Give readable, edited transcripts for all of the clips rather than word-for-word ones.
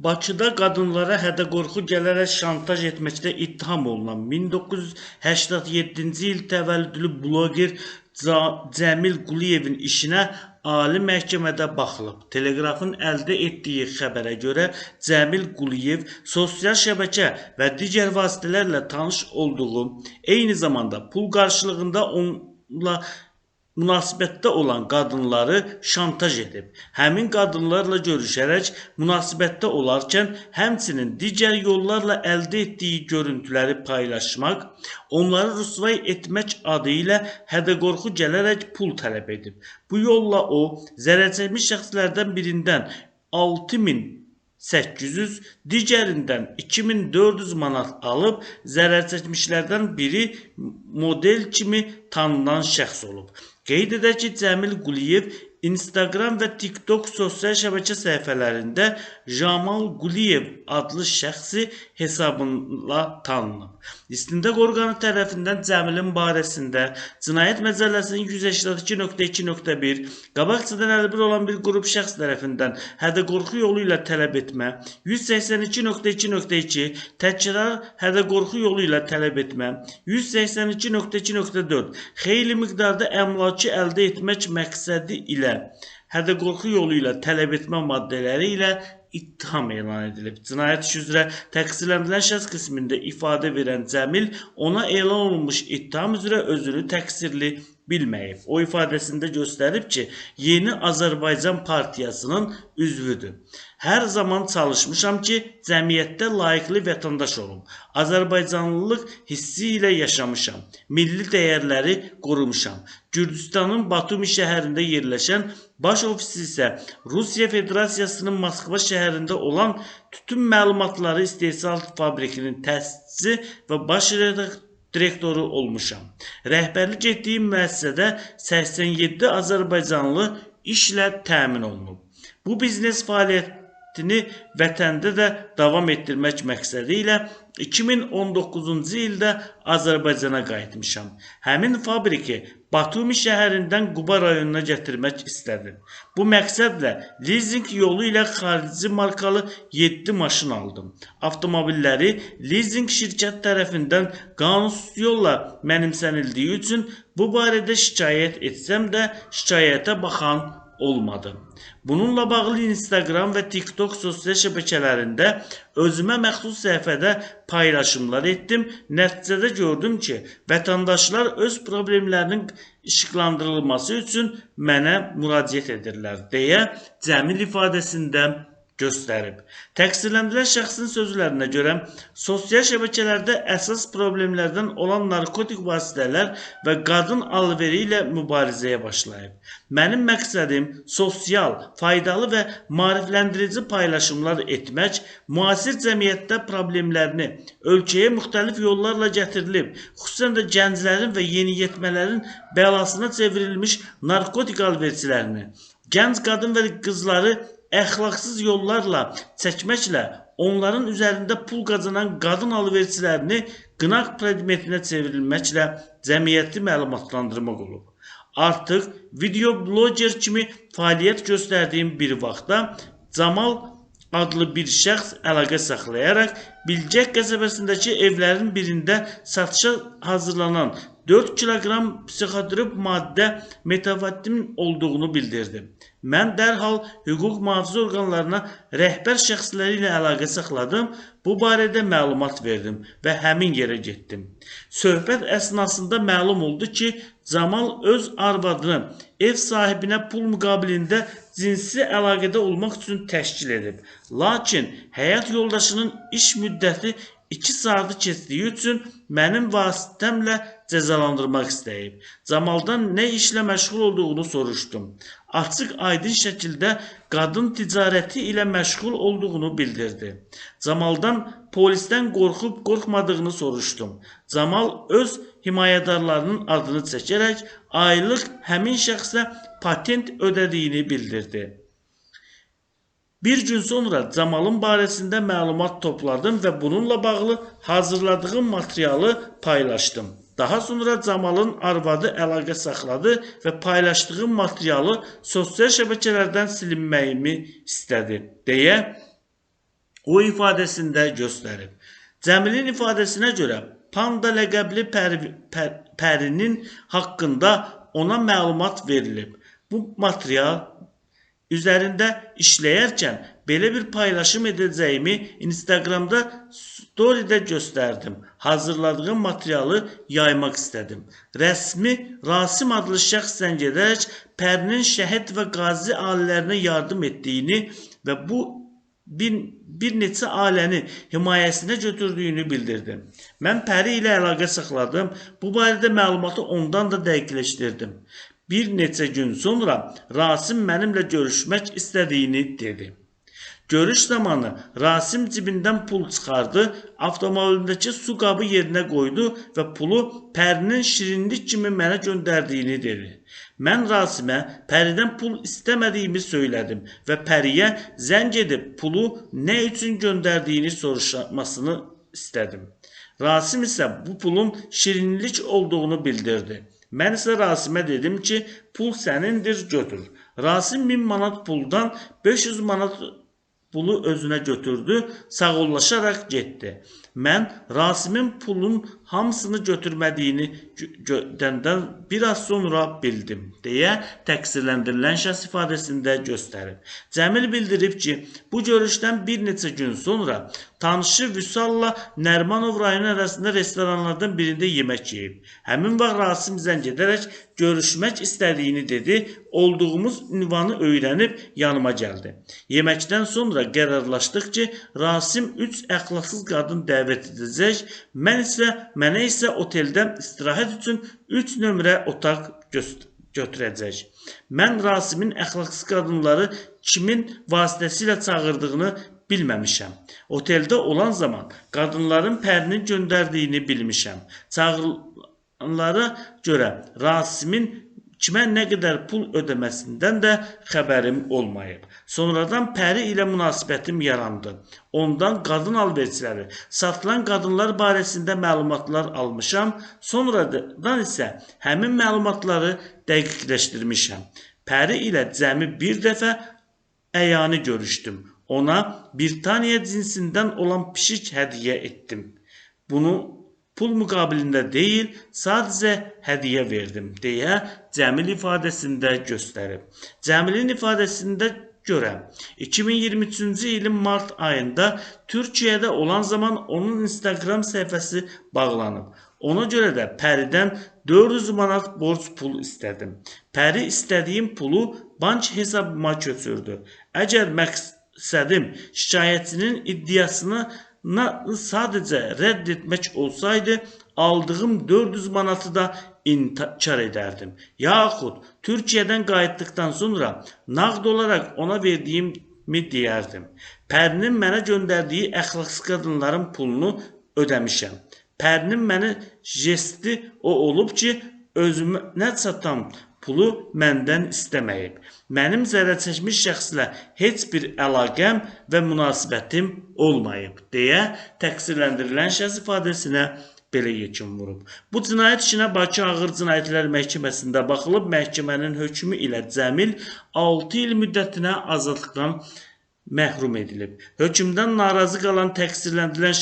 Bakıda qadınlara hədə-qorxu gələrək şantaj etməkdə ittiham olunan 1987-ci il təvəllüdlü bloger Cəmil Quliyevin işinə Ali məhkəmədə baxılıb. Teleqrafın əldə etdiyi xəbərə görə Cəmil Quliyev sosial şəbəkə və digər vasitələrlə tanış olduğu, eyni zamanda pul qarşılığında onunla münasibətdə olan qadınları şantaj edib. Həmin qadınlarla görüşərək münasibətdə olarkən, həmçinin digər yollarla əldə etdiyi görüntüləri paylaşmaq, onları rüsvay etmək adı ilə hədə-qorxu gələrək pul tələb edib. Bu yolla o, zərərçəkmiş şəxslərdən birindən 6800, digərindən 2400 manat alıb, zərərçəkmişlərdən biri model kimi tanınan şəxs olub. Qeyd edək ki, Cəmil Quliyev Instagram və TikTok sosial şəbəkə səhifələrində Jamal Quliyev adlı şəxsi hesabıyla tanınıb. İstintaq orqanı tərəfindən Cəmilin barəsində Cinayət Məcəlləsinin 182.2.1 qabaqcadan əlbir olan bir qrup şəxs tərəfindən hədə-qorxu yolu ilə tələb etmə, 182.2.2 təkrar hədə-qorxu yolu ilə tələb etmə, 182.2.4 xeyli miqdarda əmlakı əldə etmək məqsədi ilə hədə-qorxu yolu ilə tələb etmə maddələri ilə ittiham elan edilib. Cinayət işi üzrə təqsirləndirilən şəxs qismində ifadə verən Cəmil ona elan olunmuş ittiham üzrə özünü təqsirli bilməyib. O ifadəsində göstərib ki, Yeni Azərbaycan Partiyasının üzvüdür. Hər zaman çalışmışam ki, cəmiyyətdə layiqli vətəndaş olum. Azərbaycanlılıq hissi ilə yaşamışam. Milli dəyərləri qorumuşam. Gürcüstanın Batumi şəhərində yerləşən, baş ofisi isə Rusiya Federasiyasının Moskva şəhərində olan tütün məlumatları istehsal fabrikinin təsisçisi və baş direktoru olmuşam. Rəhbərlik etdiyim müəssisədə 87 Azərbaycanlı işlə təmin olunub. Bu biznes fəaliyyətini vətəndə də davam etdirmək məqsədi ilə 2019-cu ildə Azərbaycana qayıtmışam. Həmin fabriki Batumi şəhərindən Quba rayonuna gətirmək istədim. Bu məqsədlə leasing yolu ilə xarici markalı 7 maşın aldım. Avtomobilləri leasing şirkət tərəfindən qanunsuz yolla mənimsənildiyi üçün bu barədə şikayət etsəm də şikayətə baxan olmadı. Bununla bağlı Instagram və TikTok sosial şəbəkələrində özümə məxsus səhifədə paylaşımlar etdim. Nəticədə gördüm ki, vətəndaşlar öz problemlərinin işıqlandırılması üçün mənə müraciət edirlər, deyə Cəmil ifadəsində göstərib. Təqsirləndirilən şəxsin sözlərinə görə sosial şəbəkələrdə əsas problemlərdən olan narkotik vasitələr və qadın alveri ilə mübarizəyə başlayıb. Mənim məqsədim sosial, faydalı və maarifləndirici paylaşımlar etmək, müasir cəmiyyətdə problemlərini ölkəyə müxtəlif yollarla gətirilib, xüsusən də gənclərin və yeniyetmələrin bəlasına çevrilmiş narkotik alverçilərini, gənc qadın və qızları əxlaqsız yollarla çəkməklə onların üzərində pul qazanan qadın alverçilərini qınaq predmetinə çevrilməklə cəmiyyəti məlumatlandırmaq olub. Artıq video bloger kimi fəaliyyət göstərdiyim bir vaxtda Camal adlı bir şəxs əlaqə saxlayaraq Bilgək qəsəbəsindəki evlərin birində satışa hazırlanan 4 kiloqram psixotrop maddə metafetaminin olduğunu bildirdi. Mən dərhal hüquq mühafizə orqanlarına rəhbər şəxsləri ilə əlaqə saxladım, bu barədə məlumat verdim və həmin yerə getdim. Söhbət əsnasında məlum oldu ki, Camal öz arvadını ev sahibinə pul müqabilində cinsi əlaqədə olmaq üçün təşkil edib. Lakin həyat yoldaşının iş müddəti 2 saatı keçdiyi üçün mənim vasitəmlə cəzalandırmaq istəyib. Camaldan nə işlə məşğul olduğunu soruşdum. Açıq aydın şəkildə qadın ticarəti ilə məşğul olduğunu bildirdi. Camaldan polisdən qorxub qorxmadığını soruşdum. Camal öz himayədarlarının adını çəkərək aylıq həmin şəxsə patent ödədiyini bildirdi. Bir gün sonra Camalın barəsində məlumat topladım və bununla bağlı hazırladığım materialı paylaşdım. Daha sonra Camalın arvadı əlaqə saxladı və paylaşdığım materialı sosial şəbəkələrdən silinməyimi istədi, deyə o ifadəsində göstərib. Cəmilin ifadəsinə görə Panda ləqəbli pərinin haqqında ona məlumat verilib. Bu material üzərində işləyərkən belə bir paylaşım edəcəyimi Instagramda storydə göstərdim. Hazırladığım materialı yaymaq istədim. Rasim adlı şəxs zəng edərək pərinin şəhid və qazi ailələrinə yardım etdiyini və bu bir neçə ailəni himayəsinə götürdüyünü bildirdim. Mən pəri ilə əlaqə saxladım. Bu barədə məlumatı ondan da dəqiqləşdirdim. Bir neçə gün sonra Rasim mənimlə görüşmək istədiyini dedi. Görüş zamanı Rasim cibindən pul çıxardı, avtomobilindəki su qabı yerinə qoydu və pulu pərinin şirinlik kimi mənə göndərdiyini dedi. Mən Rasimə pəridən pul istəmədiyimi söylədim və pəriyə zəng edib pulu nə üçün göndərdiyini soruşmasını istədim. Rasim isə bu pulun şirinlik olduğunu bildirdi. Mən isə Rasimə dedim ki, pul sənindir, götür. Rasim 1000 manat puldan 500 manat pulu özünə götürdü, sağollaşaraq getdi. Mən Rasimin pulun hamısını götürmədiyini biraz sonra bildim, deyə təqsirləndirilən şəxs ifadəsində göstərib. Cəmil bildirib ki, bu görüşdən bir neçə gün sonra tanışı Vüsalla Nərmanov rayonu arasında restoranlardan birində yemək yeyib. Həmin vaxt Rasim zəng edərək görüşmək istədiyini dedi, olduğumuz ünvanı öyrənib yanıma gəldi. Yeməkdən sonra qərarlaşdıq ki, Rasim 3 əxlaqsız qadın dəvət edəcək, mənə isə oteldə istirahət üçün 3 nömrə otaq götürəcək. Mən Rasimin əxlaqsız qadınları kimin vasitəsilə çağırdığını bilməmişəm. Oteldə olan zaman qadınların pərinin göndərdiyini bilmişəm. Çağrılanlara görə Rasimin kimə nə qədər pul ödəməsindən də xəbərim olmayıb. Sonradan pəri ilə münasibətim yarandı. Ondan qadın alverçiləri, satılan qadınlar barəsində məlumatlar almışam. Sonradan isə həmin məlumatları dəqiqləşdirmişəm. Pəri ilə cəmi bir dəfə əyani görüşdüm. Ona Britaniya cinsindən olan pişik hədiyyə etdim. Bunu pul müqabilində deyil, sadəcə hədiyyə verdim, deyə Cəmil ifadəsində göstərib. Cəmilin ifadəsində görə 2023-cü ilin mart ayında Türkiyədə olan zaman onun Instagram səhifəsi bağlanıb. Ona görə də Pəridən 400 manat borc pul istədim. Pəri istədiyim pulu bank hesabıma köçürdü. Əgər məqsədim şikayətçinin iddiasını sadəcə rədd etmək olsaydı, aldığım 400 manatı da inkar edərdim. Yaxud Türkiyədən qayıtdıqdan sonra nağd olaraq ona verdiyimi deyərdim. Pərinin mənə göndərdiyi əxlaqsız qadınların pulunu ödəmişəm. Pərinin mənə jesti o olub ki, özümə çatan pulu məndən istəməyib. Mənim zərər çəkmiş şəxslə heç bir əlaqəm və münasibətim olmayıb, deyə təqsirləndirilən şəxs ifadəsinə belə yekun vurub. Bu cinayət işinə Bakı Ağır Cinayətlər Məhkəməsində baxılıb, məhkəmənin hökmü ilə Cəmil 6 il müddətinə azadlıqdan məhrum edilib. Hökmdən narazı qalan təqsirləndirilən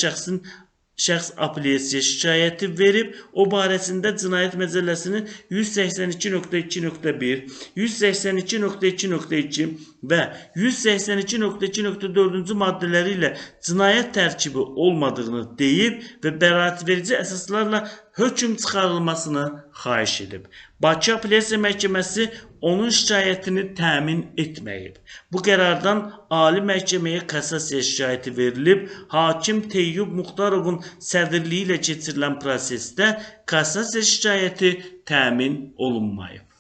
şəxs apellyasiya şikayəti verib, o barəsində Cinayət Məcəlləsinin 182.2.1, 182.2.2 və 182.2.4-cü maddələri ilə cinayət tərkibi olmadığını deyib və bəraətverici əsaslarla hökm çıxarılmasını xahiş edib. Bakı Apellyasiya Məhkəməsi onun şikayətini təmin etməyib. Bu qərardan Ali Məhkəməyə kassasiya şikayəti verilib, hakim Teyyub Muxtarovun sədrliyi ilə keçirilən prosesdə kassasiya şikayəti təmin olunmayıb.